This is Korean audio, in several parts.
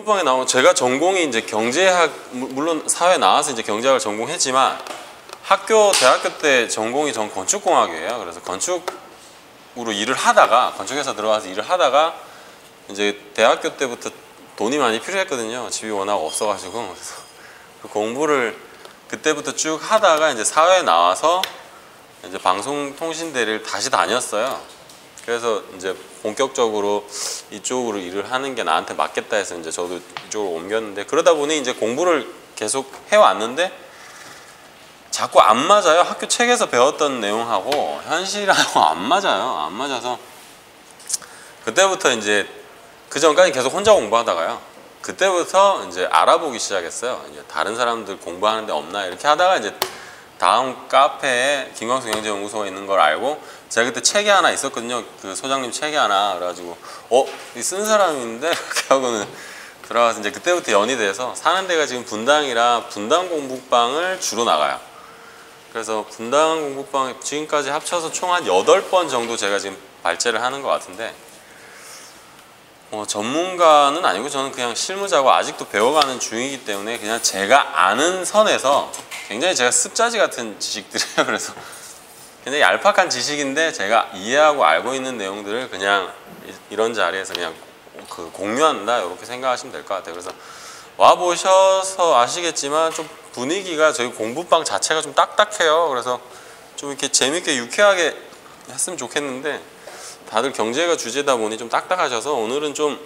공부방에 나온 제가 전공이 이제 경제학, 물론 사회 나와서 이제 경제학을 전공했지만 대학교 때 전공이 전 건축공학이에요. 그래서 건축으로 일을 하다가 건축회사 들어가서 일을 하다가 이제 대학교 때부터 돈이 많이 필요했거든요. 집이 워낙 없어가지고. 그래서 그 공부를 그때부터 쭉 하다가 이제 사회에 나와서 이제 방송통신대를 다시 다녔어요. 그래서 이제 본격적으로 이쪽으로 일을 하는 게 나한테 맞겠다 해서 이제 저도 이쪽으로 옮겼는데, 그러다 보니 이제 공부를 계속 해왔는데 자꾸 안 맞아요. 학교 책에서 배웠던 내용하고 현실하고 안 맞아요. 안 맞아서 그때부터 이제 그 전까지 계속 혼자 공부하다가요. 그때부터 이제 알아보기 시작했어요. 이제 다른 사람들 공부하는 데 없나 이렇게 하다가 이제 다음 카페에 김광수 경제연구소가 있는 걸 알고, 제가 그때 책이 하나 있었거든요. 그 소장님 책이 하나. 그래가지고 이 쓴 사람인데 이렇게 하고는 들어가서 이제 그때부터 연이 돼서 사는 데가 지금 분당이라 분당 공부방을 주로 나가요. 그래서 분당 공부방 지금까지 합쳐서 총 한 8번 정도 제가 지금 발제를 하는 것 같은데, 전문가는 아니고 저는 그냥 실무자고 아직도 배워가는 중이기 때문에 그냥 제가 아는 선에서 굉장히 제가 습자지 같은 지식들이에요. 그래서 굉장히 얄팍한 지식인데 제가 이해하고 알고 있는 내용들을 그냥 이런 자리에서 그냥 공유한다 이렇게 생각하시면 될 것 같아요. 그래서 와보셔서 아시겠지만 좀 분위기가 저희 공부방 자체가 좀 딱딱해요. 그래서 좀 이렇게 재밌게 유쾌하게 했으면 좋겠는데 다들 경제가 주제다 보니 좀 딱딱하셔서 오늘은 좀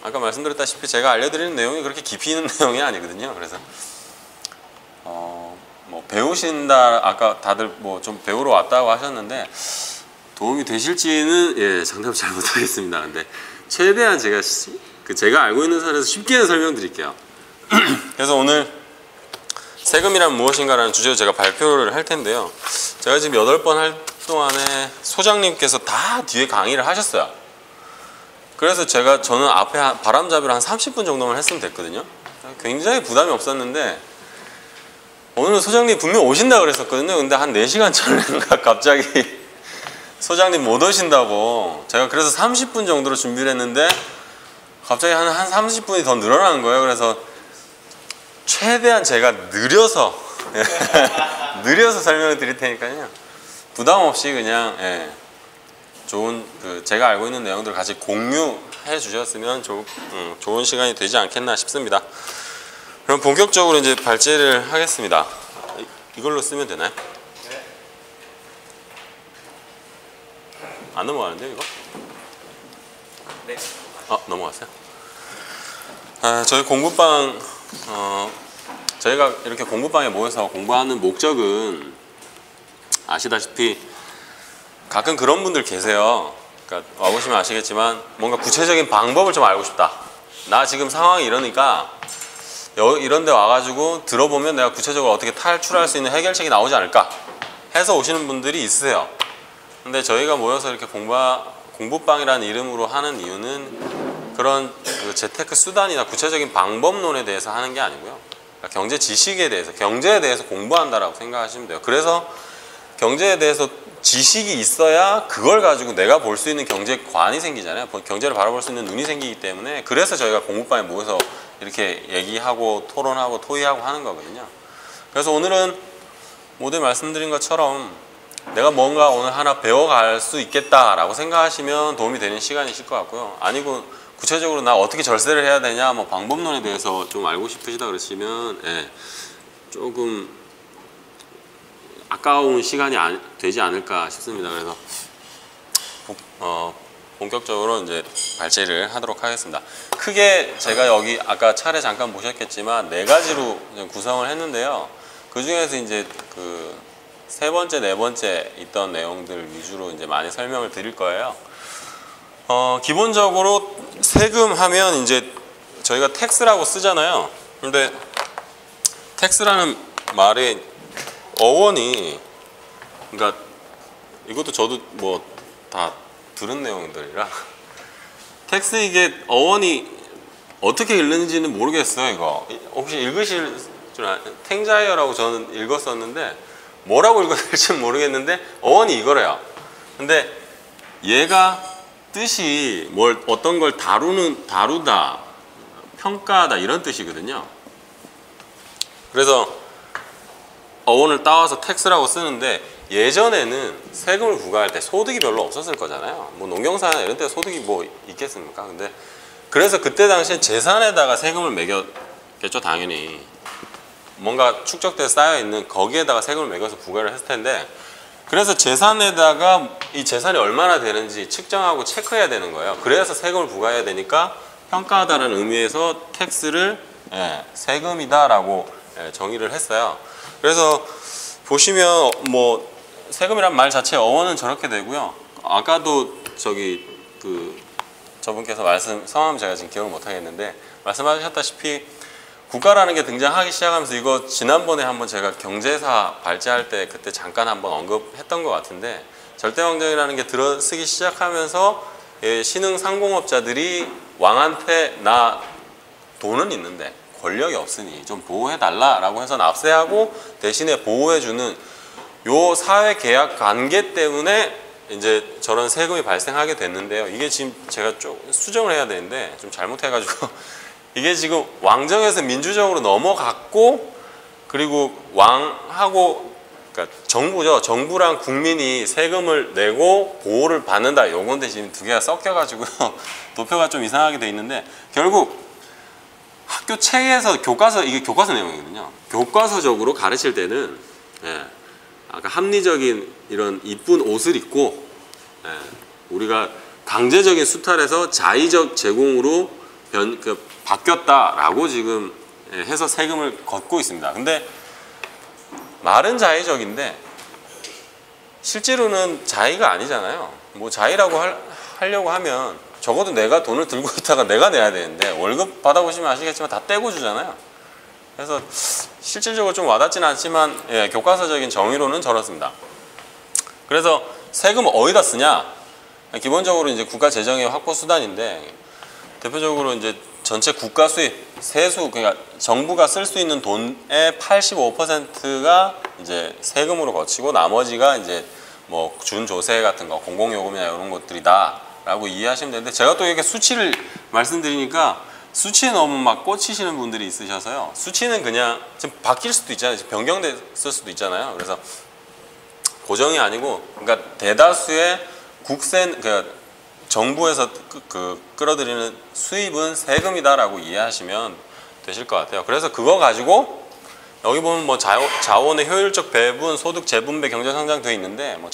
아까 말씀드렸다시피 제가 알려드리는 내용이 그렇게 깊이 있는 내용이 아니거든요. 그래서 뭐 배우신다, 아까 다들 뭐 좀 배우러 왔다고 하셨는데 도움이 되실지는 장담 잘 못하겠습니다. 근데 최대한 제가 알고 있는 선에서 쉽게 설명드릴게요. 그래서 오늘 세금이란 무엇인가라는 주제로 제가 발표를 할 텐데요. 제가 지금 8번 할 동안에 소장님께서 다 뒤에 강의를 하셨어요. 그래서 저는 앞에 바람잡이를 한 30분 정도만 했으면 됐거든요. 굉장히 부담이 없었는데 오늘은 소장님 분명 오신다 그랬었거든요. 근데 한 4시간 전인가 갑자기 소장님 못 오신다고, 제가 그래서 30분 정도로 준비를 했는데 갑자기 한 30분이 더 늘어나는 거예요. 그래서 최대한 제가 느려서 설명을 드릴 테니까요. 부담 없이 그냥 좋은 제가 알고 있는 내용들을 같이 공유해 주셨으면 좋은 시간이 되지 않겠나 싶습니다. 그럼 본격적으로 이제 발제를 하겠습니다. 이걸로 쓰면 되나요? 네. 안 넘어가는데요, 이거? 네. 넘어갔어요? 저희 공부방 저희가 이렇게 공부방에 모여서 공부하는 목적은 아시다시피 가끔 그런 분들 계세요. 그러니까 와보시면 아시겠지만 뭔가 구체적인 방법을 좀 알고 싶다. 나 지금 상황이 이러니까 이런 데 와가지고 들어보면 내가 구체적으로 어떻게 탈출할 수 있는 해결책이 나오지 않을까 해서 오시는 분들이 있으세요. 근데 저희가 모여서 이렇게 공부방이라는 이름으로 하는 이유는 그런 재테크 수단이나 구체적인 방법론에 대해서 하는 게 아니고요. 그러니까 경제 지식에 대해서, 경제에 대해서 공부한다라고 생각하시면 돼요. 그래서 경제에 대해서 지식이 있어야 그걸 가지고 내가 볼 수 있는 경제관이 생기잖아요. 경제를 바라볼 수 있는 눈이 생기기 때문에, 그래서 저희가 공부방에 모여서 이렇게 얘기하고 토론하고 토의하고 하는 거거든요. 그래서 오늘은 모두 말씀드린 것처럼 내가 뭔가 오늘 하나 배워갈 수 있겠다라고 생각하시면 도움이 되는 시간이실 것 같고요. 아니고 구체적으로 나 어떻게 절세를 해야 되냐, 뭐 방법론에 대해서 좀 알고 싶으시다 그러시면 조금 아까운 시간이 되지 않을까 싶습니다. 그래서 본격적으로 이제 발제를 하도록 하겠습니다. 크게 제가 여기 아까 차례 잠깐 보셨겠지만 4가지로 구성을 했는데요. 그 중에서 이제 그 3번째, 4번째 있던 내용들 위주로 이제 많이 설명을 드릴 거예요. 기본적으로 세금 하면 이제 저희가 텍스라고 쓰잖아요. 근데 텍스라는 말의 어원이, 그러니까 이것도 저도 뭐 다 들은 내용들이라 텍스, 이게 어원이 어떻게 읽는지는 모르겠어요. 이거 혹시 읽으실 줄 탱자이어라고 저는 읽었었는데 뭐라고 읽어야 될지는 모르겠는데 어원이 이거래요. 근데 얘가 뜻이 어떤 걸 다루다, 평가하다 이런 뜻이거든요. 그래서 어원을 따와서 텍스라고 쓰는데 예전에는 세금을 부과할 때 소득이 별로 없었을 거잖아요. 뭐 농경사나 이런 데 소득이 뭐 있겠습니까? 근데 그래서 그때 당시에 재산에다가 세금을 매겼겠죠, 당연히. 뭔가 축적돼서 쌓여있는 거기에다가 세금을 매겨서 부과를 했을 텐데 그래서 재산에다가 이 재산이 얼마나 되는지 측정하고 체크해야 되는 거예요. 그래서 세금을 부과해야 되니까 평가하다라는 의미에서 텍스를 세금이다라고 정의를 했어요. 그래서 보시면 뭐 세금이란 말 자체 어원은 저렇게 되고요. 아까도 저분께서 성함 제가 지금 기억을 못 하겠는데 말씀하셨다시피 국가라는 게 등장하기 시작하면서 이거 지난번에 한번 제가 경제사 발제할 때 그때 잠깐 한번 언급했던 것 같은데 절대왕정이라는 게 들어쓰기 시작하면서 신흥 상공업자들이 왕한테 나 돈은 있는데 권력이 없으니 좀 보호해달라라고 해서 납세하고 대신에 보호해주는 요 사회 계약 관계 때문에 이제 저런 세금이 발생하게 됐는데요. 이게 지금 제가 좀 수정을 해야 되는데 좀 잘못해가지고 이게 지금 왕정에서 민주적으로 넘어갔고 그리고 왕하고 그러니까 정부죠. 정부랑 국민이 세금을 내고 보호를 받는다. 요건데 지금 두 개가 섞여가지고 도표가 좀 이상하게 돼 있는데 결국 학교 책에서 이게 교과서 내용이거든요. 교과서적으로 가르칠 때는 아까 합리적인 이런 이쁜 옷을 입고 우리가 강제적인 수탈에서 자의적 제공으로 바뀌었다라고 지금 해서 세금을 걷고 있습니다. 근데 말은 자의적인데 실제로는 자의가 아니잖아요. 뭐 자의라고 하려고 하면 적어도 내가 돈을 들고 있다가 내가 내야 되는데 월급 받아보시면 아시겠지만 다 떼고 주잖아요. 그래서 실질적으로 좀 와닿지는 않지만 교과서적인 정의로는 저렇습니다. 그래서 세금을 어디다 쓰냐? 기본적으로 이제 국가 재정의 확보 수단인데 대표적으로 이제 전체 국가 수입, 세수, 그러니까 정부가 쓸 수 있는 돈의 85%가 이제 세금으로 거치고 나머지가 이제 뭐 준조세 같은 거, 공공요금이나 이런 것들이다라고 이해하시면 되는데 제가 또 이렇게 수치를 말씀드리니까 수치에 너무 막 꽂히시는 분들이 있으셔서요. 수치는 그냥 지금 바뀔 수도 있잖아요. 지금 변경됐을 수도 있잖아요. 그래서 고정이 아니고 그러니까 대다수의 정부에서 끌어들이는 수입은 세금이다라고 이해하시면 되실 것 같아요. 그래서 그거 가지고 여기 보면 뭐 자원의 효율적 배분, 소득 재분배, 경제 성장 돼 있는데 뭐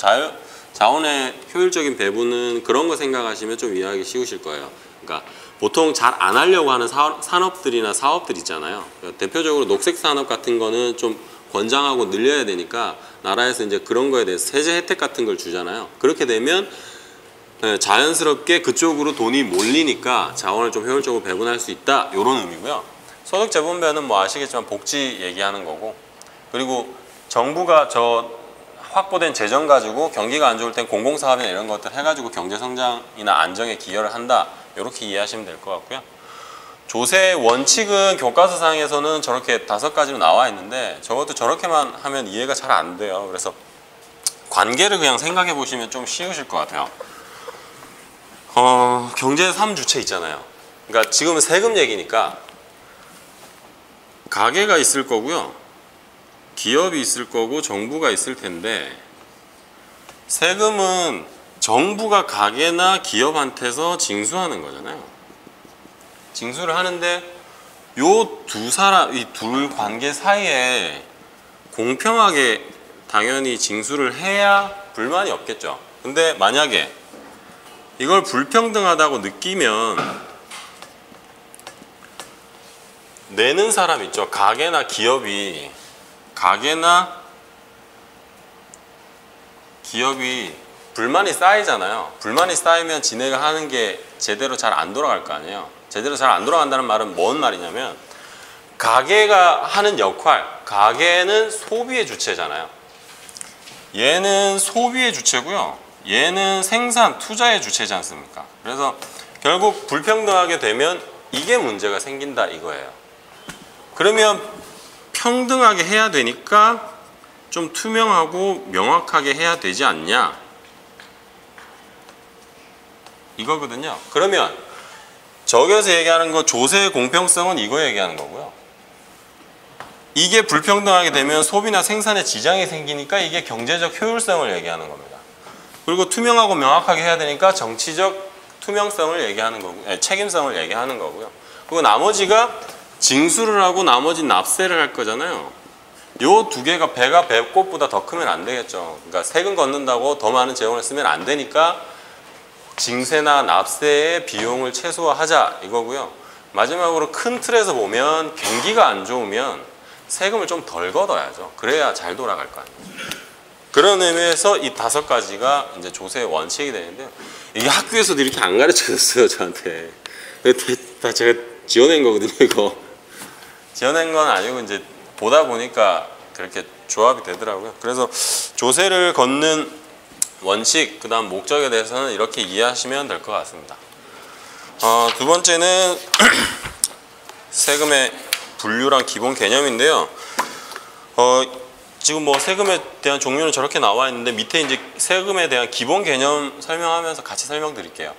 자원의 효율적인 배분은 그런 거 생각하시면 좀 이해하기 쉬우실 거예요. 그러니까 보통 잘 안 하려고 하는 산업들이나 사업들 있잖아요. 그러니까 대표적으로 녹색 산업 같은 거는 좀 권장하고 늘려야 되니까 나라에서 이제 그런 거에 대해서 세제 혜택 같은 걸 주잖아요. 그렇게 되면 자연스럽게 그쪽으로 돈이 몰리니까 자원을 좀 효율적으로 배분할 수 있다 이런 의미고요. 소득 재분배는 뭐 아시겠지만 복지 얘기하는 거고 그리고 정부가 확보된 재정 가지고 경기가 안 좋을 땐 공공사업이나 이런 것들 해가지고 경제 성장이나 안정에 기여를 한다 이렇게 이해하시면 될 것 같고요. 조세 원칙은 교과서상에서는 저렇게 5가지로 나와 있는데 저것도 저렇게만 하면 이해가 잘 안 돼요. 그래서 관계를 그냥 생각해 보시면 좀 쉬우실 것 같아요. 경제 3주체 있잖아요. 그러니까 지금은 세금 얘기니까 가게가 있을 거고요. 기업이 있을 거고 정부가 있을 텐데 세금은 정부가 가게나 기업한테서 징수하는 거잖아요. 징수를 하는데 이 둘 관계 사이에 공평하게 당연히 징수를 해야 불만이 없겠죠. 근데 만약에 이걸 불평등하다고 느끼면 내는 사람 있죠. 가게나 기업이 불만이 쌓이잖아요. 불만이 쌓이면 지네가 하는 게 제대로 잘 안 돌아갈 거 아니에요. 제대로 잘 안 돌아간다는 말은 뭔 말이냐면 가게가 하는 역할, 가게는 소비의 주체잖아요. 얘는 소비의 주체고요. 얘는 생산, 투자의 주체지 않습니까? 그래서 결국 불평등하게 되면 이게 문제가 생긴다 이거예요. 그러면 평등하게 해야 되니까 좀 투명하고 명확하게 해야 되지 않냐 이거거든요. 그러면 저기서 얘기하는 거 조세의 공평성은 이거 얘기하는 거고요. 이게 불평등하게 되면 소비나 생산에 지장이 생기니까 이게 경제적 효율성을 얘기하는 겁니다. 그리고 투명하고 명확하게 해야 되니까 정치적 투명성을 얘기하는 거고, 책임성을 얘기하는 거고요. 그리고 나머지가 징수를 하고 나머지 납세를 할 거잖아요. 요 두 개가 배가 배꼽보다 더 크면 안 되겠죠. 그러니까 세금 걷는다고 더 많은 재원을 쓰면 안 되니까 징세나 납세의 비용을 최소화하자 이거고요. 마지막으로 큰 틀에서 보면 경기가 안 좋으면 세금을 좀 덜 걷어야죠. 그래야 잘 돌아갈 거 아니에요. 그런 의미에서 이 5가지가 이제 조세의 원칙이 되는데요. 이게 학교에서도 이렇게 안 가르쳐줬어요, 저한테. 다 제가 지어낸 거거든요, 이거. 지어낸 건 아니고 이제 보다 보니까 그렇게 조합이 되더라고요. 그래서 조세를 걷는 원칙, 그 다음 목적에 대해서는 이렇게 이해하시면 될 것 같습니다. 두 번째는 세금의 분류랑 기본 개념인데요. 지금 뭐 세금에 대한 종류는 저렇게 나와 있는데 밑에 이제 세금에 대한 기본 개념 설명하면서 같이 설명드릴게요.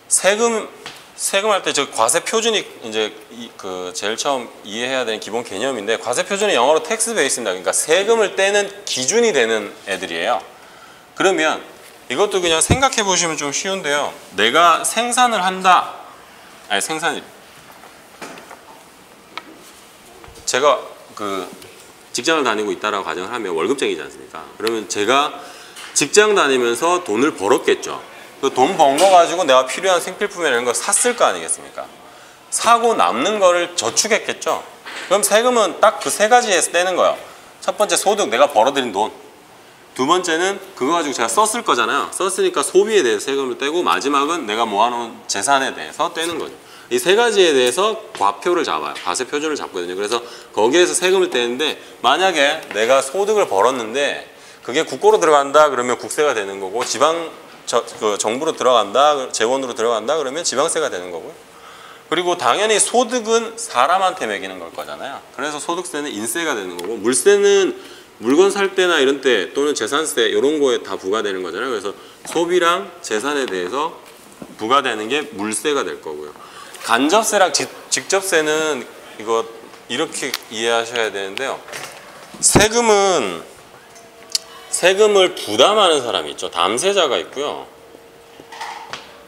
세금할 때 저 과세 표준이 이제 그 제일 처음 이해해야 되는 기본 개념인데, 과세 표준이 영어로 텍스 베이스입니다. 그러니까 세금을 떼는 기준이 되는 애들이에요. 그러면 이것도 그냥 생각해 보시면 좀 쉬운데요. 내가 생산을 한다. 아니 제가 그 직장을 다니고 있다라고 가정을 하면 월급쟁이지 않습니까? 그러면 제가 직장 다니면서 돈을 벌었겠죠. 그 돈 번 거 가지고 내가 필요한 생필품이나 이런 거 샀을 거 아니겠습니까? 사고 남는 거를 저축했겠죠. 그럼 세금은 딱 그 3가지에서 떼는 거예요. 첫 번째 소득, 내가 벌어들인 돈. 두 번째는 그거 가지고 제가 썼을 거잖아요. 썼으니까 소비에 대해서 세금을 떼고, 마지막은 내가 모아놓은 재산에 대해서 떼는 거죠. 이 3가지에 대해서 과표를 잡아요. 과세 표준을 잡거든요. 그래서 거기에서 세금을 떼는데, 만약에 내가 소득을 벌었는데 그게 국고로 들어간다 그러면 국세가 되는 거고, 정부로 들어간다, 재원으로 들어간다 그러면 지방세가 되는 거고요. 그리고 당연히 소득은 사람한테 매기는 걸 거잖아요. 그래서 소득세는 인세가 되는 거고, 물세는 물건 살 때나 이런 때 또는 재산세 이런 거에 다 부과되는 거잖아요. 그래서 소비랑 재산에 대해서 부과되는 게 물세가 될 거고요. 간접세랑 직접세는 이거 이렇게 이해하셔야 되는데요. 세금을 부담하는 사람이 있죠. 담세자가 있고요.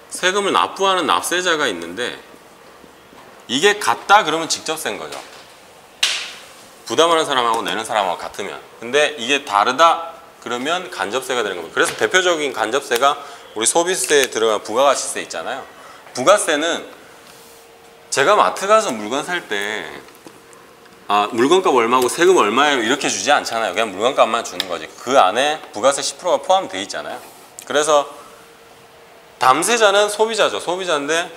세금을 납부하는 납세자가 있는데, 이게 같다 그러면 직접세인 거죠. 부담하는 사람하고 내는 사람하고 같으면. 근데 이게 다르다 그러면 간접세가 되는 겁니다. 그래서 대표적인 간접세가 우리 소비세에 들어간 부가가치세 있잖아요. 부가세는 제가 마트 가서 물건 살 때 물건값 얼마고 세금 얼마예요 이렇게 주지 않잖아요. 그냥 물건값만 주는 거지. 그 안에 부가세 10%가 포함되어 있잖아요. 그래서 담세자는 소비자죠. 소비자인데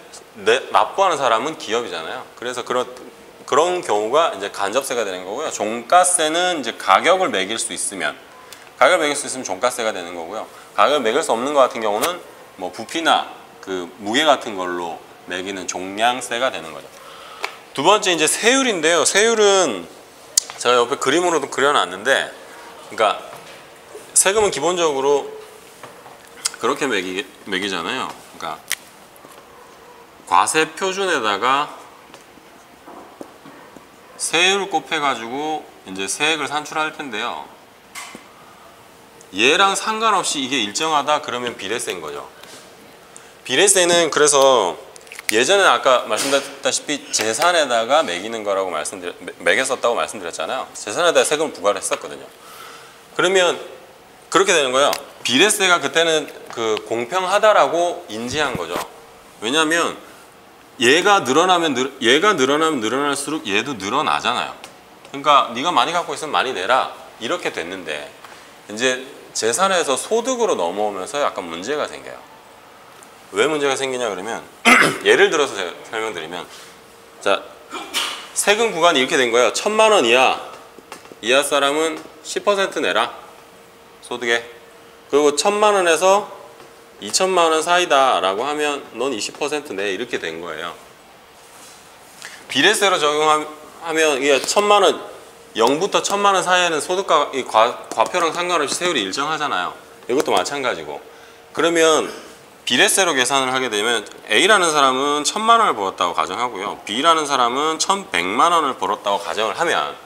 납부하는 사람은 기업이잖아요. 그래서 그런 경우가 이제 간접세가 되는 거고요. 종가세는 이제 가격을 매길 수 있으면 종가세가 되는 거고요. 가격을 매길 수 없는 것 같은 경우는 뭐 부피나 그 무게 같은 걸로 매기는 종량세가 되는 거죠. 두 번째 이제 세율인데요. 세율은 제가 옆에 그림으로도 그려놨는데, 그러니까 세금은 기본적으로 그렇게 매기잖아요. 그러니까 과세 표준에다가 세율을 곱해가지고 이제 세액을 산출할 텐데요. 얘랑 상관없이 이게 일정하다 그러면 비례세인 거죠. 비례세는 그래서 예전에 아까 말씀드렸다시피 재산에다가 매기는 거라고 매겼었다고 말씀드렸잖아요. 재산에다가 세금을 부과를 했었거든요. 그러면 그렇게 되는 거예요. 비례세가 그때는 그 공평하다라고 인지한 거죠. 왜냐하면 얘가 늘어나면 늘어날수록 얘도 늘어나잖아요. 그러니까 네가 많이 갖고 있으면 많이 내라 이렇게 됐는데, 이제 재산에서 소득으로 넘어오면서 약간 문제가 생겨요. 왜 문제가 생기냐 그러면 예를 들어서 제가 설명드리면, 자, 세금 구간이 이렇게 된 거예요. 1,000만 원 이하 사람은 10% 내라 소득에. 그리고 1,000만 원에서 2,000만 원 사이다 라고 하면 넌 20% 내, 이렇게 된 거예요. 비례세로 적용하면 이게 1,000만 원 0부터 1,000만 원 사이에는 소득과 과표랑 상관없이 세율이 일정하잖아요. 이것도 마찬가지고. 그러면 비례세로 계산을 하게 되면 A라는 사람은 1,000만 원을 벌었다고 가정하고요. B라는 사람은 1,100만 원을 벌었다고 가정을 하면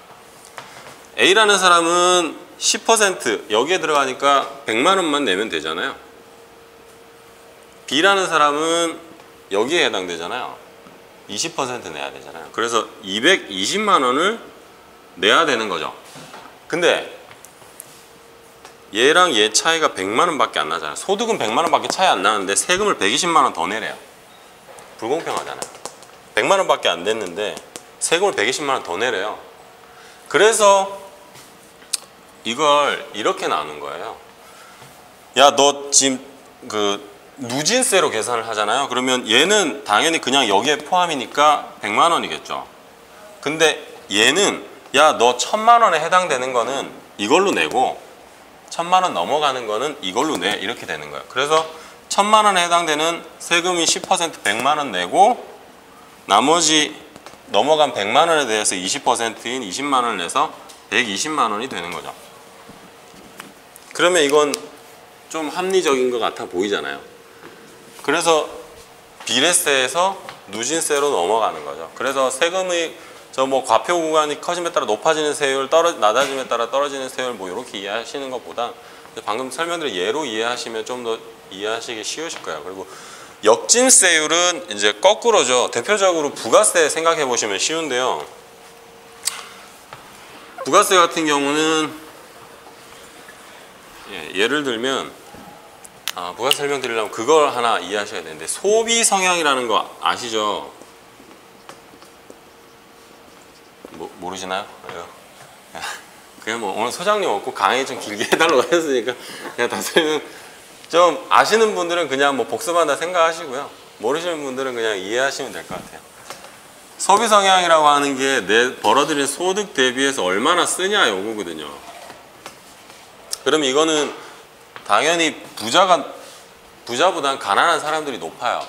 A라는 사람은 10% 여기에 들어가니까 100만 원만 내면 되잖아요. B라는 사람은 여기에 해당되잖아요. 20% 내야 되잖아요. 그래서 220만 원을 내야 되는 거죠. 근데 얘랑 얘 차이가 100만 원밖에 안 나잖아요. 소득은 100만 원밖에 차이 안 나는데 세금을 120만 원 더 내래요. 불공평하잖아요. 100만 원밖에 안 냈는데 세금을 120만 원 더 내래요. 그래서 이걸 이렇게 나눈 거예요. 야, 너 지금 그 누진세로 계산을 하잖아요. 그러면 얘는 당연히 그냥 여기에 포함이니까 100만 원이겠죠. 근데 얘는 야, 너 1,000만 원에 해당되는 거는 이걸로 내고 1,000만 원 넘어가는 거는 이걸로 내. 이렇게 되는 거예요. 그래서 1,000만 원에 해당되는 세금이 10% 100만 원 내고 나머지 넘어간 100만 원에 대해서 20%인 20만 원을 내서 120만 원이 되는 거죠. 그러면 이건 좀 합리적인 것 같아 보이잖아요. 그래서 비례세에서 누진세로 넘어가는 거죠. 그래서 세금의 저 뭐 과표 구간이 커짐에 따라 높아지는 세율, 낮아짐에 따라 떨어지는 세율 뭐 이렇게 이해하시는 것보다 방금 설명드린 예로 이해하시면 좀 더 이해하시기 쉬우실 거예요. 그리고 역진세율은 이제 거꾸로죠. 대표적으로 부가세 생각해 보시면 쉬운데요. 부가세 같은 경우는 예를 들면 부가세 설명드리려면 그걸 하나 이해하셔야 되는데 소비 성향이라는 거 아시죠? 모르시나요? 그냥 뭐 오늘 소장님 없고 강의 좀 길게 해달라고 했으니까 그냥 다 설명 좀 아시는 분들은 그냥 뭐 복습한다 생각하시고요. 모르시는 분들은 그냥 이해하시면 될 것 같아요. 소비 성향이라고 하는 게 내 벌어들인 소득 대비해서 얼마나 쓰냐 요거거든요. 그럼 이거는 당연히 부자보다는 가난한 사람들이 높아요.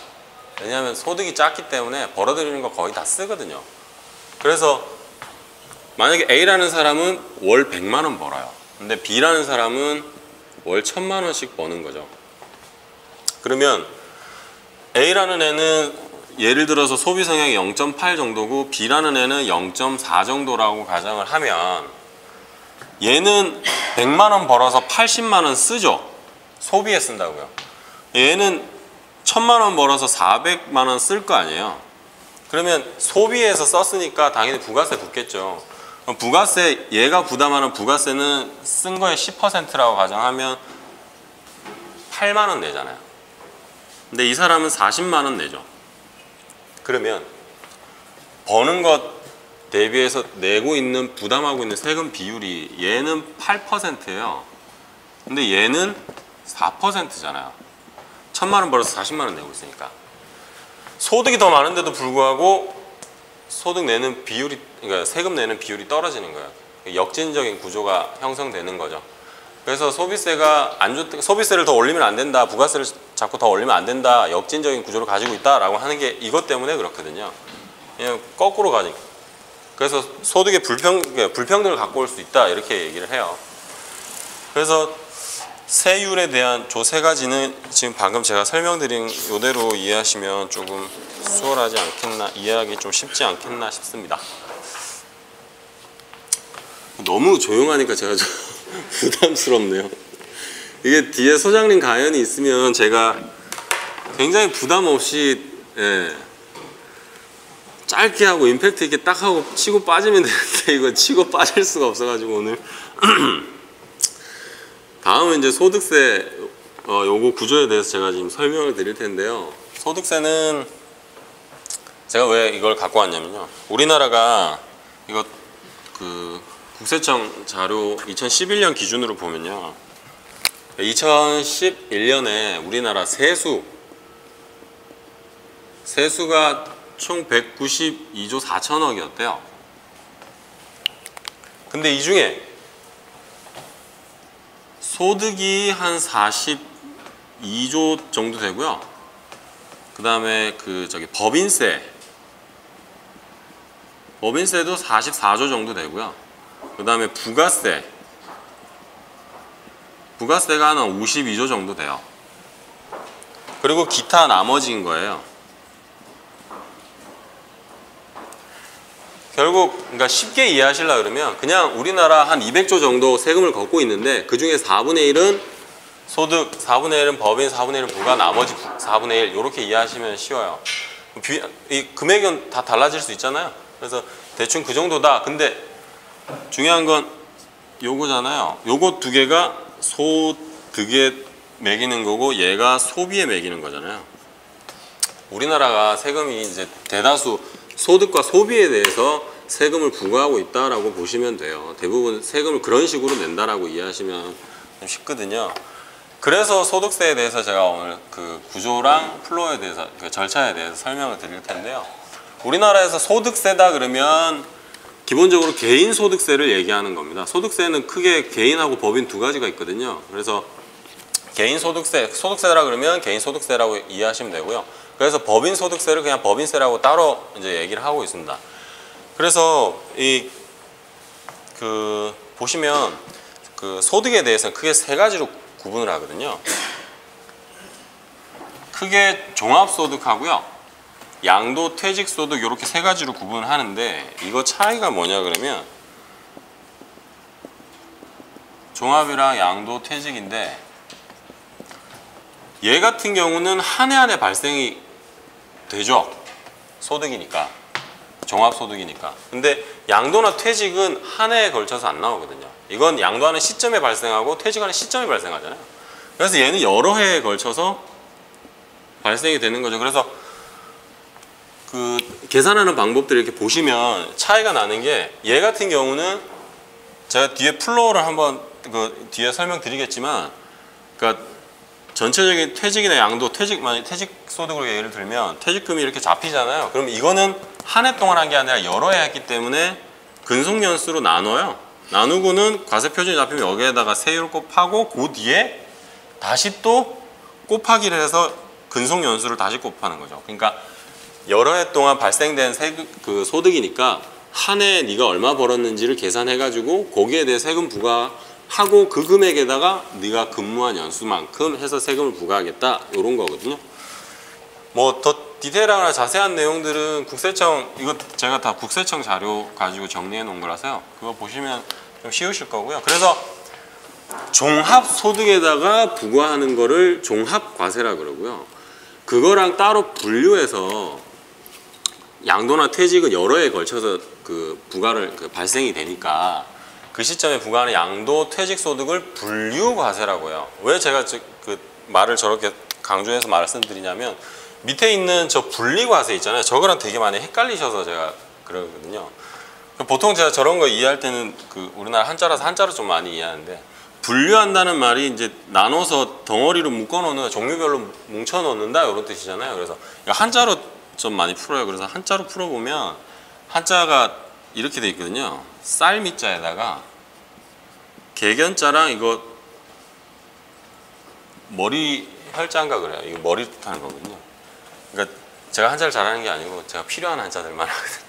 왜냐하면 소득이 작기 때문에 벌어들이는 거 거의 다 쓰거든요. 그래서 만약에 A라는 사람은 월 100만 원 벌어요. 근데 B라는 사람은 월 1,000만 원씩 버는 거죠. 그러면 A라는 애는 예를 들어서 소비 성향이 0.8 정도고 B라는 애는 0.4 정도라고 가정을 하면 얘는 100만 원 벌어서 80만 원 쓰죠. 소비에 쓴다고요. 얘는 1,000만 원 벌어서 400만 원 쓸 거 아니에요. 그러면 소비에서 썼으니까 당연히 부가세 붙겠죠. 부가세, 얘가 부담하는 부가세는 쓴 거의 10%라고 가정하면 8만 원 내잖아요. 근데 이 사람은 40만 원 내죠. 그러면 버는 것 대비해서 내고 있는 부담하고 있는 세금 비율이 얘는 8%예요. 근데 얘는 4%잖아요. 1,000만 원 벌어서 40만 원 내고 있으니까. 소득이 더 많은데도 불구하고 소득 내는 비율이, 그러니까 세금 내는 비율이 떨어지는 거예요. 역진적인 구조가 형성되는 거죠. 그래서 소비세가 소비세를 더 올리면 안 된다, 부가세를 자꾸 더 올리면 안 된다, 역진적인 구조를 가지고 있다라고 하는 게 이것 때문에 그렇거든요. 그냥 거꾸로 가니까. 그래서 소득의 불평등을 갖고 올 수 있다 이렇게 얘기를 해요. 그래서 세율에 대한 조 세 가지는 지금 방금 제가 설명드린 이대로 이해하시면 조금 수월하지 않겠나, 이해하기 좀 쉽지 않겠나 싶습니다. 너무 조용하니까 제가 좀 부담스럽네요. 이게 뒤에 소장님 가연이 있으면 제가 굉장히 부담 없이 짧게 하고 임팩트 있게 딱 하고 치고 빠지면 되는데 이거 치고 빠질 수가 없어가지고 오늘 다음은 이제 소득세 요거 구조에 대해서 제가 지금 설명을 드릴 텐데요. 소득세는 제가 왜 이걸 갖고 왔냐면요. 우리나라가 이거 그 국세청 자료 2011년 기준으로 보면요. 2011년에 우리나라 세수가 총 192조 4천억이었대요. 근데 이 중에 소득이 한 42조 정도 되고요. 그 다음에 법인세도 44조 정도 되고요. 그 다음에 부가세가 한 52조 정도 돼요. 그리고 기타 나머지인 거예요. 결국 그러니까 쉽게 이해하시려고 그러면 그냥 우리나라 한 200조 정도 세금을 걷고 있는데 그중에 4분의 1은 소득, 4분의 1은 법인, 4분의 1은 부가, 나머지 4분의 1 이렇게 이해하시면 쉬워요. 이 금액은 다 달라질 수 있잖아요. 그래서 대충 그 정도다. 근데 중요한 건 요거잖아요. 요거 두 개가 소득에 매기는 거고 얘가 소비에 매기는 거잖아요. 우리나라가 세금이 이제 대다수 소득과 소비에 대해서 세금을 부과하고 있다라고 보시면 돼요. 대부분 세금을 그런 식으로 낸다라고 이해하시면 좀 쉽거든요. 그래서 소득세에 대해서 제가 오늘 그 구조랑 플로어에 대해서 그 절차에 대해서 설명을 드릴 텐데요. 우리나라에서 소득세다 그러면 기본적으로 개인 소득세를 얘기하는 겁니다. 소득세는 크게 개인하고 법인 두 가지가 있거든요. 그래서 개인 소득세, 소득세라 그러면 개인 소득세라고 이해하시면 되고요. 그래서 법인 소득세를 그냥 법인세라고 따로 이제 얘기를 하고 있습니다. 그래서 보시면 그 소득에 대해서는 크게 세 가지로 구분을 하거든요. 크게 종합소득하고요, 양도, 퇴직소득 이렇게 세 가지로 구분을 하는데 이거 차이가 뭐냐 그러면 종합이랑 양도, 퇴직인데 얘 같은 경우는 한 해 한 해 발생이 되죠. 소득이니까. 종합소득이니까. 근데 양도나 퇴직은 한 해에 걸쳐서 안 나오거든요. 이건 양도하는 시점에 발생하고 퇴직하는 시점에 발생하잖아요. 그래서 얘는 여러 해에 걸쳐서 발생이 되는 거죠. 그래서 그 계산하는 방법들을 이렇게 보시면 차이가 나는 게 얘 같은 경우는 제가 뒤에 플로어를 한번 그 뒤에 설명드리겠지만 그러니까 전체적인 퇴직이나 양도, 만약 퇴직 소득으로 예를 들면 퇴직금이 이렇게 잡히잖아요. 그럼 이거는 한 해 동안 한 게 아니라 여러 해 했기 때문에 근속연수로 나눠요. 나누고는 과세표준이 잡히면 여기에다가 세율을 곱하고 그 뒤에 다시 또 곱하기를 해서 근속연수를 다시 곱하는 거죠. 그러니까 여러 해 동안 발생된 그 소득이니까 한 해 네가 얼마 벌었는지를 계산해가지고 거기에 대해 세금 부과하고 그 금액에다가 네가 근무한 연수만큼 해서 세금을 부과하겠다 이런 거거든요. 뭐 더 디테일하거나 자세한 내용들은 국세청, 이거 제가 다 국세청 자료 가지고 정리해 놓은 거라서요. 그거 보시면 좀 쉬우실 거고요. 그래서 종합소득에다가 부과하는 거를 종합과세라 그러고요. 그거랑 따로 분류해서 양도나 퇴직은 여러 해에 걸쳐서 그 부과를 발생이 되니까 그 시점에 부과하는 양도 퇴직 소득을 분류과세라고요. 왜 제가 그 말을 저렇게 강조해서 말씀드리냐면 밑에 있는 저 분리과세 있잖아요. 저거랑 되게 많이 헷갈리셔서 제가 그러거든요. 보통 제가 저런 거 이해할 때는 그 우리나라 한자라서 한자로 좀 많이 이해하는데 분류한다는 말이 이제 나눠서 덩어리로 묶어놓는, 종류별로 뭉쳐놓는다 이런 뜻이잖아요. 그래서 한자로 좀 많이 풀어요. 그래서 한자로 풀어보면 한자가 이렇게 돼 있거든요. 쌀미자에다가 개견자랑 이거 머리 혈자인가 그래요. 이거 머리 뜻하는 거거든요. 그러니까 제가 한자를 잘하는 게 아니고 제가 필요한 한자들만 하거든요.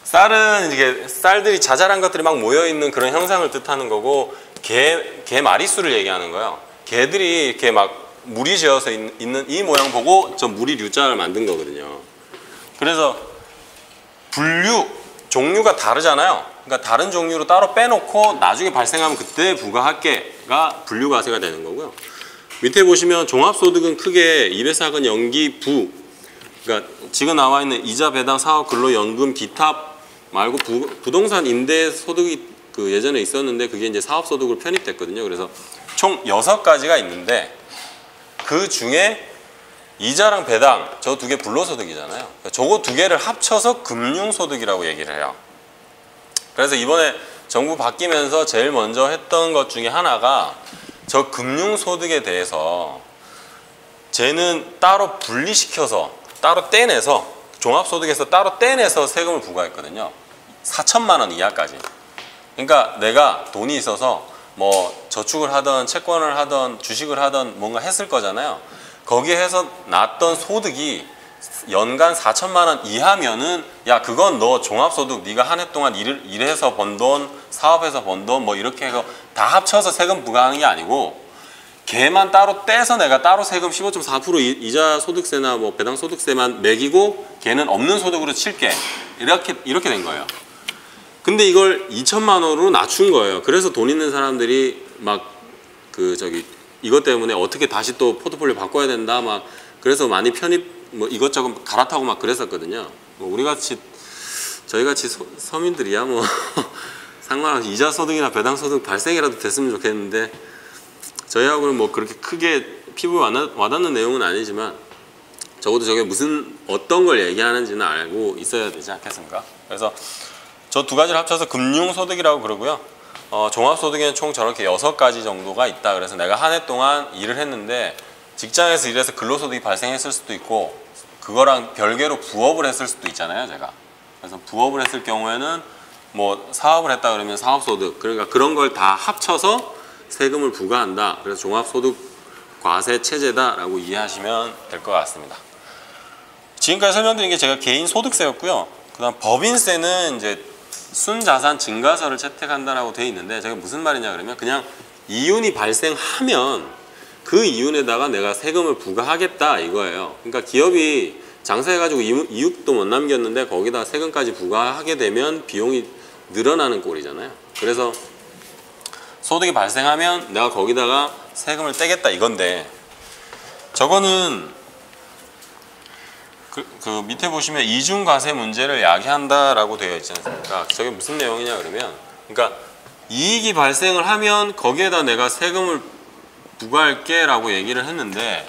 쌀은 이게 쌀들이 자잘한 것들이 막 모여 있는 그런 형상을 뜻하는 거고, 개 마리수를 얘기하는 거예요. 개들이 이렇게 막 무리 지어서 있는 이 모양 보고 저 무리 류자를 만든 거거든요. 그래서 분류, 종류가 다르잖아요. 그러니까 다른 종류로 따로 빼놓고 나중에 발생하면 그때 부과할게가 분류과세가 되는 거고요. 밑에 보시면 종합소득은 크게 입에사근 연기 부, 그러니까 지금 나와 있는 이자 배당 사업 근로 연금 기타 말고 부동산 임대 소득이 그 예전에 있었는데 그게 이제 사업소득으로 편입됐거든요. 그래서 총 6가지가 있는데 그 중에 이자랑 배당 저 두 개 불로소득이잖아요. 그러니까 저거 두 개를 합쳐서 금융소득이라고 얘기를 해요. 그래서 이번에 정부 바뀌면서 제일 먼저 했던 것 중에 하나가 저 금융소득에 대해서 쟤는 따로 분리시켜서 따로 떼내서 종합소득에서 따로 떼내서 세금을 부과했거든요. 4천만 원 이하까지. 그러니까 내가 돈이 있어서 뭐 저축을 하던 채권을 하던 주식을 하던 뭔가 했을 거잖아요. 거기에 해서 났던 소득이 연간 4천만 원 이하면은 야 그건 너 종합소득, 네가 한 해 동안 일해서 번 돈, 사업해서 번 돈 뭐 이렇게 해서 다 합쳐서 세금 부과하는 게 아니고 걔만 따로 떼서 내가 따로 세금 15.4% 이자 소득세나 뭐 배당 소득세만 매기고 걔는 없는 소득으로 칠게. 이렇게 된 거예요. 근데 이걸 2천만 원으로 낮춘 거예요. 그래서 돈 있는 사람들이 막 이것 때문에 어떻게 다시 또 포트폴리오 바꿔야 된다 막 그래서 많이 편입 뭐 이것저것 갈아타고 막 그랬었거든요. 뭐 저희 같이 서민들이야 뭐 상관없이 이자 소득이나 배당 소득 발생이라도 됐으면 좋겠는데 저희하고는 뭐 그렇게 크게 피부에 와닿는 내용은 아니지만 적어도 저게 어떤 걸 얘기하는지는 알고 있어야 되지 않겠습니까? 그래서 저 두 가지를 합쳐서 금융소득이라고 그러고요. 종합소득에는 총 저렇게 6가지 정도가 있다. 그래서 내가 한 해 동안 일을 했는데 직장에서 일해서 근로소득이 발생했을 수도 있고 그거랑 별개로 부업을 했을 수도 있잖아요, 제가. 그래서 부업을 했을 경우에는 뭐 사업을 했다 그러면 사업소득 그러니까 그런 걸 다 합쳐서 세금을 부과한다. 그래서 종합소득 과세 체제다라고 이해하시면 될 것 같습니다. 지금까지 설명드린 게 제가 개인 소득세였고요. 그다음 법인세는 이제 순자산 증가서를 채택한다라고 되어 있는데 제가 무슨 말이냐 그러면 그냥 이윤이 발생하면 그 이윤에다가 내가 세금을 부과하겠다 이거예요. 그러니까 기업이 장사해가지고 이익도 못 남겼는데 거기다 세금까지 부과하게 되면 비용이 늘어나는 꼴이잖아요. 그래서 소득이 발생하면 내가 거기다가 세금을 떼겠다 이건데 저거는 그 밑에 보시면 이중과세 문제를 야기한다라고 되어 있지 않습니까? 저게 무슨 내용이냐 그러면 그러니까 이익이 발생을 하면 거기에다 내가 세금을 부과할게 라고 얘기를 했는데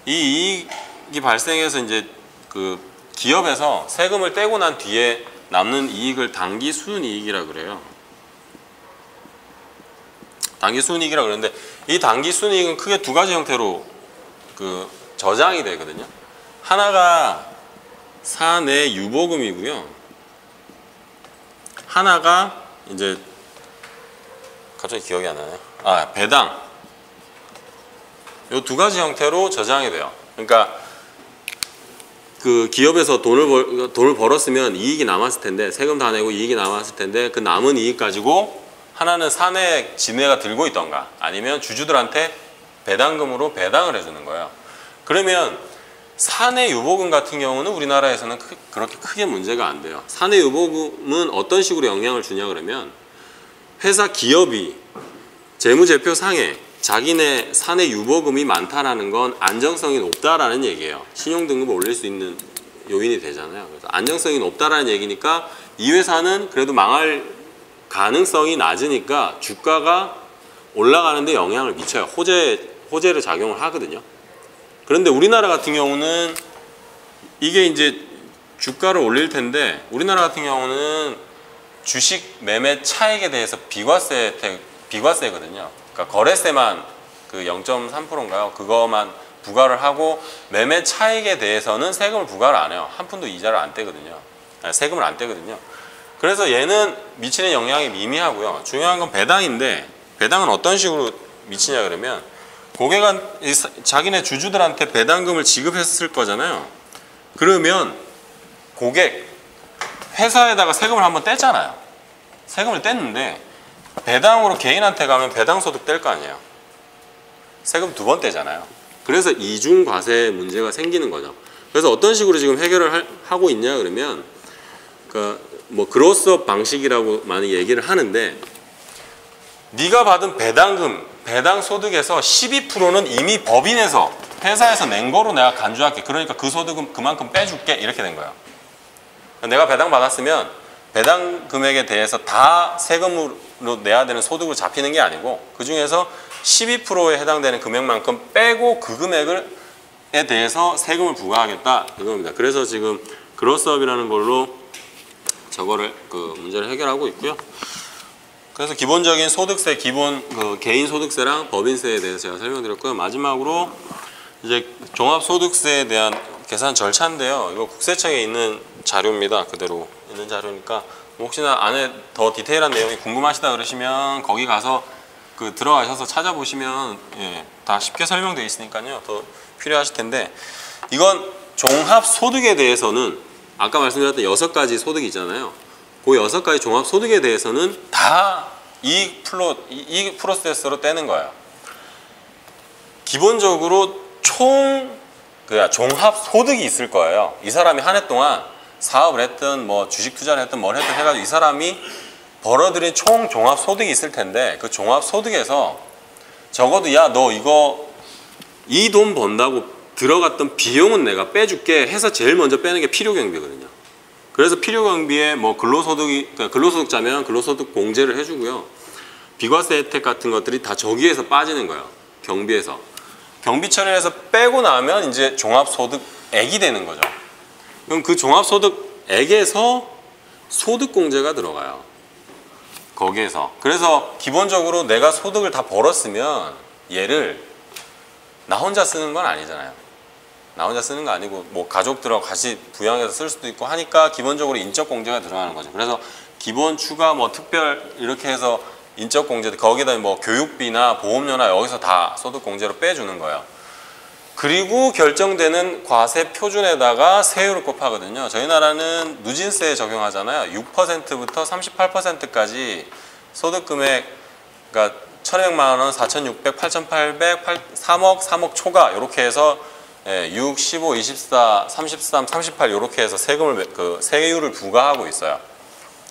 이 이익이 발생해서 이제 그 기업에서 세금을 떼고 난 뒤에 남는 이익을 당기순이익이라 그래요. 당기순이익이라 그러는데 이 당기순이익은 크게 두 가지 형태로 그 저장이 되거든요. 하나가 사내 유보금이고요. 하나가 이제 갑자기 기억이 안 나네요. 배당. 이 두 가지 형태로 저장이 돼요. 그러니까 그 기업에서 돈을 벌었으면 이익이 남았을 텐데 세금 다 내고 이익이 남았을 텐데 그 남은 이익 가지고 하나는 사내 지네가 들고 있던가 아니면 주주들한테 배당금으로 배당을 해주는 거예요. 그러면 사내 유보금 같은 경우는 우리나라에서는 그렇게 크게 문제가 안 돼요. 사내 유보금은 어떤 식으로 영향을 주냐 그러면 회사 기업이 재무제표상에 자기네 사내 유보금이 많다라는 건 안정성이 높다라는 얘기예요. 신용등급을 올릴 수 있는 요인이 되잖아요. 그래서 안정성이 높다라는 얘기니까 이 회사는 그래도 망할 가능성이 낮으니까 주가가 올라가는데 영향을 미쳐요. 호재로 작용을 하거든요. 그런데 우리나라 같은 경우는 이게 이제 주가를 올릴 텐데 우리나라 같은 경우는 주식 매매 차익에 대해서 비과세거든요. 그러니까 거래세만 그 0.3%인가요? 그거만 부과를 하고 매매 차익에 대해서는 세금을 부과를 안 해요. 한 푼도 이자를 안 떼거든요. 세금을 안 떼거든요. 그래서 얘는 미치는 영향이 미미하고요. 중요한 건 배당인데 배당은 어떤 식으로 미치냐 그러면 고객은 자기네 주주들한테 배당금을 지급했을 거잖아요. 그러면 고객 회사에다가 세금을 한번 뗐잖아요. 세금을 뗐는데 배당으로 개인한테 가면 배당소득 뗄 거 아니에요. 세금 2번 떼잖아요. 그래서 이중과세 문제가 생기는 거죠. 그래서 어떤 식으로 지금 해결을 하고 있냐 그러면 뭐 그로스업 방식이라고 많이 얘기를 하는데 네가 받은 배당 소득에서 12%는 이미 법인에서 회사에서 낸 거로 내가 간주할게. 그러니까 그 소득은 그만큼 빼줄게. 이렇게 된 거예요. 내가 배당 받았으면 배당 금액에 대해서 다 세금으로 내야 되는 소득으로 잡히는 게 아니고 그 중에서 12%에 해당되는 금액만큼 빼고 그 금액에 대해서 세금을 부과하겠다 이겁니다. 그래서 지금 그로스업이라는 걸로 저거를 문제를 해결하고 있고요. 그래서 기본적인 소득세, 개인 소득세랑 법인세에 대해서 제가 설명드렸고요. 마지막으로 이제 종합소득세에 대한 계산 절차인데요. 이거 국세청에 있는 자료입니다. 그대로 있는 자료니까 혹시나 안에 더 디테일한 내용이 궁금하시다 그러시면 거기 가서 들어가셔서 찾아보시면 다 쉽게 설명되어 있으니까요. 더 필요하실 텐데 이건 종합소득에 대해서는 아까 말씀드렸던 6가지 소득이 있잖아요. 그 6가지 종합소득에 대해서는 다 이익 프로세스로 떼는 거예요. 기본적으로 종합 소득이 있을 거예요. 이 사람이 한 해 동안 사업을 했든 뭐 주식 투자를 했든 뭘 했든 해가지고 이 사람이 벌어들인 총 종합 소득이 있을 텐데, 그 종합 소득에서 적어도 야, 너 이거 이 돈 번다고 들어갔던 비용은 내가 빼줄게 해서 제일 먼저 빼는 게 필요경비거든요. 그래서 필요경비에 뭐 근로소득자면 근로소득 공제를 해주고요. 비과세 혜택 같은 것들이 다 저기에서 빠지는 거예요. 경비에서. 경비 처리를 해서 빼고 나면 이제 종합소득액이 되는 거죠. 그럼 그 종합소득액에서 소득공제가 들어가요. 거기에서. 그래서 기본적으로 내가 소득을 다 벌었으면 얘를 나 혼자 쓰는 건 아니잖아요. 나 혼자 쓰는 거 아니고 뭐 가족들하고 같이 부양해서 쓸 수도 있고 하니까 기본적으로 인적공제가 들어가는 거죠. 그래서 기본, 추가, 뭐 특별 이렇게 해서 인적공제, 거기다 뭐 교육비나 보험료나 여기서 다 소득공제로 빼주는 거예요. 그리고 결정되는 과세 표준에다가 세율을 곱하거든요. 저희 나라는 누진세 적용하잖아요. 6%부터 38%까지 소득금액, 그러니까 1,200만 원, 4,600, 8,800, 3억, 3억 초과 이렇게 해서 6, 15, 24, 33, 38 이렇게 해서 세율을 부과하고 있어요.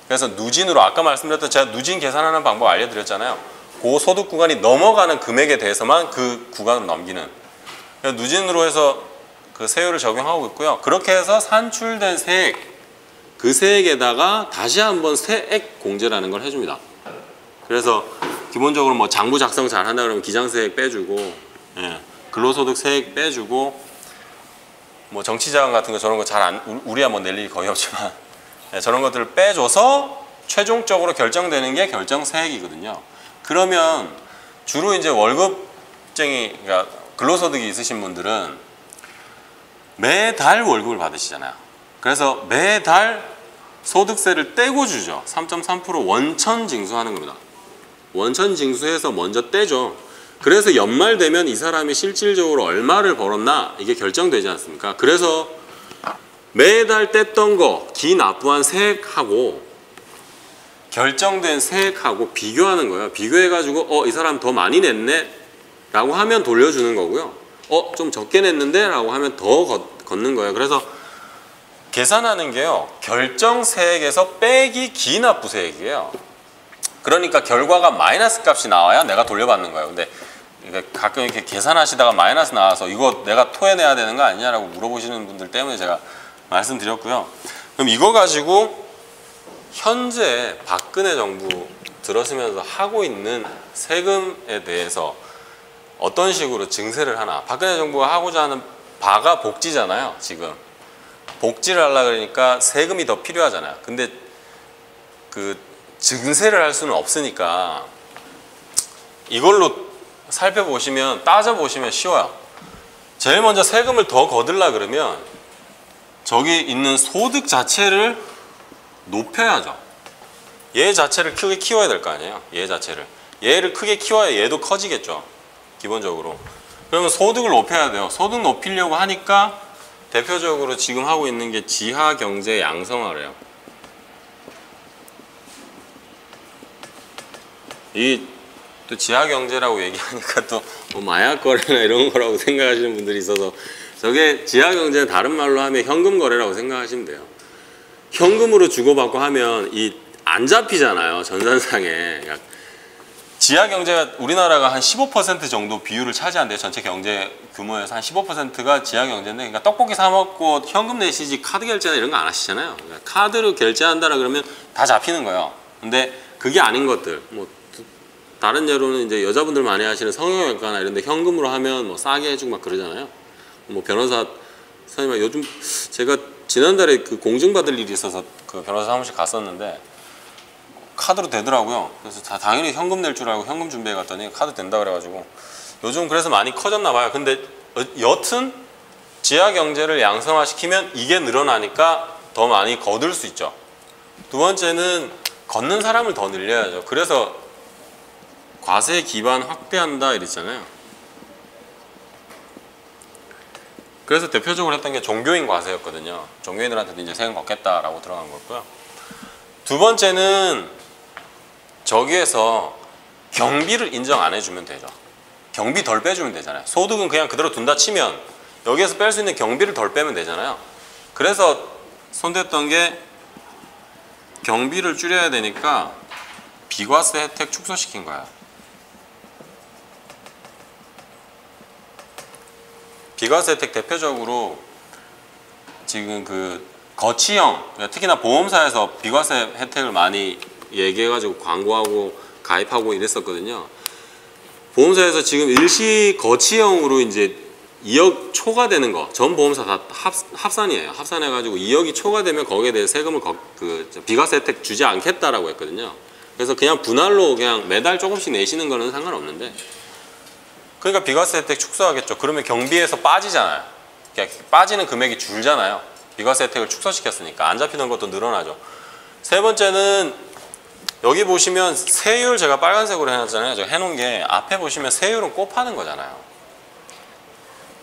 그래서 누진으로 아까 말씀드렸던 제가 누진 계산하는 방법 알려드렸잖아요. 그 소득 구간이 넘어가는 금액에 대해서만 그 구간을 넘기는, 누진으로 해서 그 세율을 적용하고 있고요. 그렇게 해서 산출된 세액, 그 세액에다가 다시 한번 세액 공제라는 걸 해줍니다. 그래서 기본적으로 뭐 장부 작성 잘 한다 그러면 기장세액 빼주고, 근로소득 세액 빼주고, 뭐 정치자금 같은 거 저런 거 우리야 뭐 낼 일이 거의 없지만 저런 것들을 빼줘서 최종적으로 결정되는 게 결정세액이거든요. 그러면 주로 이제 월급쟁이, 그러니까 근로소득이 있으신 분들은 매달 월급을 받으시잖아요. 그래서 매달 소득세를 떼고 주죠. 3.3% 원천 징수하는 겁니다. 원천 징수해서 먼저 떼죠. 그래서 연말 되면 이 사람이 실질적으로 얼마를 벌었나 이게 결정되지 않습니까? 그래서 매달 뗐던 거 기납부한 세액하고 결정된 세액하고 비교하는 거예요. 비교해가지고 이 사람 더 많이 냈네 라고 하면 돌려주는 거고요. 좀 적게 냈는데 라고 하면 더 걷는 거예요. 그래서 계산하는 게요, 결정세액에서 빼기 기납부세액이에요. 그러니까 결과가 마이너스 값이 나와야 내가 돌려받는 거예요. 근데 가끔 이렇게 계산하시다가 마이너스 나와서 이거 내가 토해내야 되는 거 아니냐라고 물어보시는 분들 때문에 제가 말씀드렸고요. 그럼 이거 가지고 현재 박근혜 정부 들어서면서 하고 있는 세금에 대해서 어떤 식으로 증세를 하나. 박근혜 정부가 하고자 하는 바가 복지잖아요. 지금 복지를 하려고 그러니까 세금이 더 필요하잖아요. 근데 그 증세를 할 수는 없으니까 이걸로 살펴보시면, 따져보시면 쉬워요. 제일 먼저 세금을 더 거들라 그러면 저기 있는 소득 자체를 높여야죠. 얘 자체를 크게 키워야 될 거 아니에요. 얘 자체를. 얘를 크게 키워야 얘도 커지겠죠. 기본적으로. 그러면 소득을 높여야 돼요. 소득 높이려고 하니까 대표적으로 지금 하고 있는 게 지하경제 양성화래요. 또 지하경제라고 얘기하니까 또 뭐 마약 거래나 이런 거라고 생각하시는 분들이 있어서, 저게 지하경제는 다른 말로 하면 현금 거래라고 생각하시면 돼요. 현금으로 주고받고 하면 안 잡히잖아요, 전산상에. 그러니까 지하경제가 우리나라가 한 15% 정도 비율을 차지한대요. 전체 경제 규모에서 한 15%가 지하경제인데, 그러니까 떡볶이 사 먹고 현금 내시지 카드 결제나 이런 거 안 하시잖아요. 그러니까 카드로 결제한다라 그러면 다 잡히는 거예요. 근데 그게 아닌 것들, 뭐 다른 예로는 이제 여자분들 많이 하시는 성형외과나 이런 데 현금으로 하면 뭐 싸게 해주고 막 그러잖아요. 뭐 변호사 선생님, 요즘 제가 지난달에 그 공증받을 일이 있어서 그 변호사 사무실 갔었는데 카드로 되더라고요. 그래서 당연히 현금 낼 줄 알고 현금 준비해 갔더니 카드 된다 그래가지고 요즘 그래서 많이 커졌나 봐요. 근데 여튼 지하 경제를 양성화시키면 이게 늘어나니까 더 많이 거둘 수 있죠. 두 번째는 걷는 사람을 더 늘려야죠. 그래서 과세 기반 확대한다 이랬잖아요. 그래서 대표적으로 했던 게 종교인 과세였거든요. 종교인들한테도 이제 세금 걷겠다라고 들어간 거고요. 두 번째는 저기에서 경비를 인정 안 해주면 되죠. 경비 덜 빼주면 되잖아요. 소득은 그냥 그대로 둔다 치면 여기에서 뺄 수 있는 경비를 덜 빼면 되잖아요. 그래서 손댔던 게 경비를 줄여야 되니까 비과세 혜택 축소시킨 거야. 비과세 혜택 대표적으로 지금 그 거치형, 특히나 보험사에서 비과세 혜택을 많이 얘기해가지고 광고하고 가입하고 이랬었거든요. 보험사에서 지금 일시 거치형으로 이제 2억 초과되는 거, 전 보험사 다 합산이에요. 합산해가지고 2억이 초과되면 거기에 대해 세금을 비과세 혜택 주지 않겠다라고 했거든요. 그래서 그냥 분할로 그냥 매달 조금씩 내시는 거는 상관없는데, 그러니까 비과세 혜택 축소하겠죠. 그러면 경비에서 빠지잖아요. 그러니까 빠지는 금액이 줄잖아요. 비과세 혜택을 축소시켰으니까 안 잡히는 것도 늘어나죠. 세 번째는 여기 보시면 세율 제가 빨간색으로 해놨잖아요. 제가 해놓은 게 앞에 보시면 세율은 곱하는 거잖아요.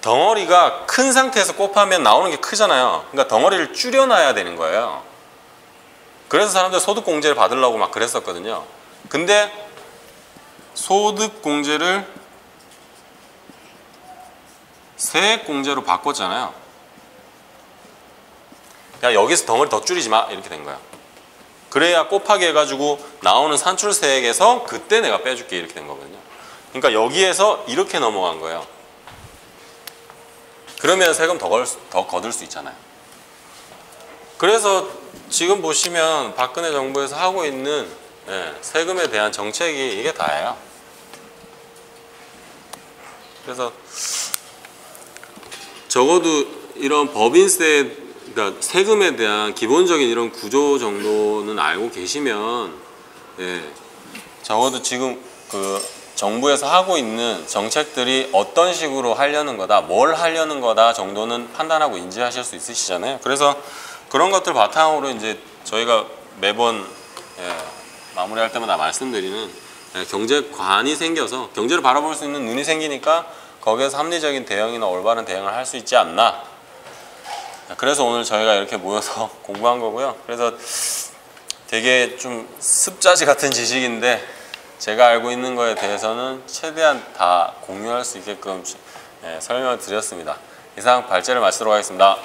덩어리가 큰 상태에서 곱하면 나오는 게 크잖아요. 그러니까 덩어리를 줄여놔야 되는 거예요. 그래서 사람들 소득공제를 받으려고 막 그랬었거든요. 근데 소득공제를 세액공제로 바꿨잖아요. 야, 여기서 덩어리 더 줄이지 마 이렇게 된 거야. 그래야 곱하기 해가지고 나오는 산출세액에서 그때 내가 빼줄게 이렇게 된 거거든요. 그러니까 여기에서 이렇게 넘어간 거예요. 그러면 세금 더 거둘 수 있잖아요. 그래서 지금 보시면 박근혜 정부에서 하고 있는 세금에 대한 정책이 이게 다예요. 그래서 적어도 이런 법인세, 그러니까 세금에 대한 기본적인 이런 구조 정도는 알고 계시면 적어도 지금 그 정부에서 하고 있는 정책들이 어떤 식으로 하려는 거다, 뭘 하려는 거다 정도는 판단하고 인지하실 수 있으시잖아요. 그래서 그런 것들 바탕으로 이제 저희가 매번 마무리할 때마다 말씀드리는 경제관이 생겨서 경제를 바라볼 수 있는 눈이 생기니까 거기에서 합리적인 대응이나 올바른 대응을 할 수 있지 않나. 그래서 오늘 저희가 이렇게 모여서 공부한 거고요. 그래서 되게 좀 습자지 같은 지식인데 제가 알고 있는 거에 대해서는 최대한 다 공유할 수 있게끔 설명을 드렸습니다. 이상 발제를 마치도록 하겠습니다.